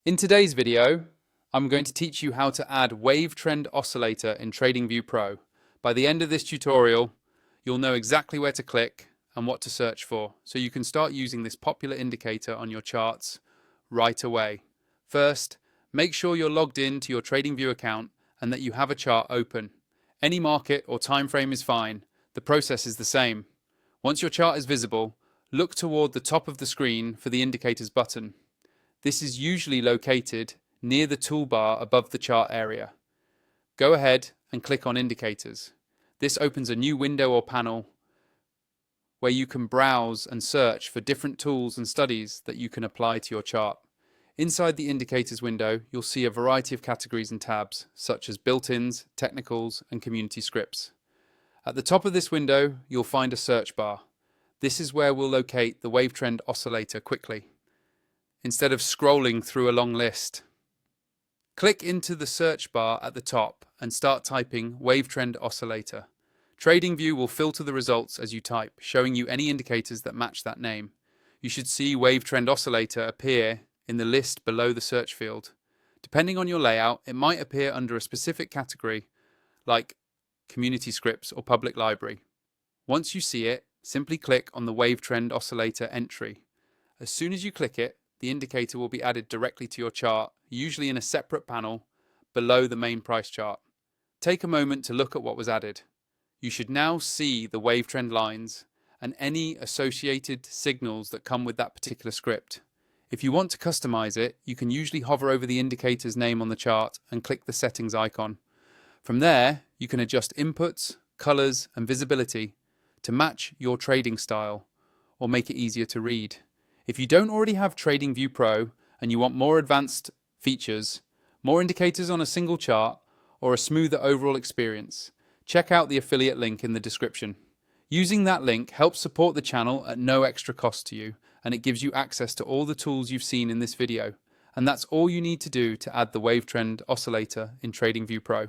In today's video, I'm going to teach you how to add Wavetrend Oscillator in TradingView Pro. By the end of this tutorial, you'll know exactly where to click and what to search for, so you can start using this popular indicator on your charts right away. First, make sure you're logged in to your TradingView account and that you have a chart open. Any market or time frame is fine. The process is the same. Once your chart is visible, look toward the top of the screen for the indicators button. This is usually located near the toolbar above the chart area. Go ahead and click on Indicators. This opens a new window or panel where you can browse and search for different tools and studies that you can apply to your chart. Inside the Indicators window, you'll see a variety of categories and tabs, such as built-ins, technicals, and community scripts. At the top of this window, you'll find a search bar. This is where we'll locate the Wavetrend Oscillator quickly, instead of scrolling through a long list. Click into the search bar at the top and start typing Wavetrend Oscillator. TradingView will filter the results as you type, showing you any indicators that match that name. You should see Wavetrend Oscillator appear in the list below the search field. Depending on your layout, it might appear under a specific category, like Community Scripts or Public Library. Once you see it, simply click on the Wavetrend Oscillator entry. As soon as you click it, the indicator will be added directly to your chart, usually in a separate panel below the main price chart. Take a moment to look at what was added. You should now see the Wavetrend lines and any associated signals that come with that particular script. If you want to customize it, you can usually hover over the indicator's name on the chart and click the settings icon. From there, you can adjust inputs, colors, and visibility to match your trading style or make it easier to read. If you don't already have TradingView Pro and you want more advanced features, more indicators on a single chart, or a smoother overall experience, check out the affiliate link in the description. Using that link helps support the channel at no extra cost to you, and it gives you access to all the tools you've seen in this video. And that's all you need to do to add the Wavetrend Oscillator in TradingView Pro.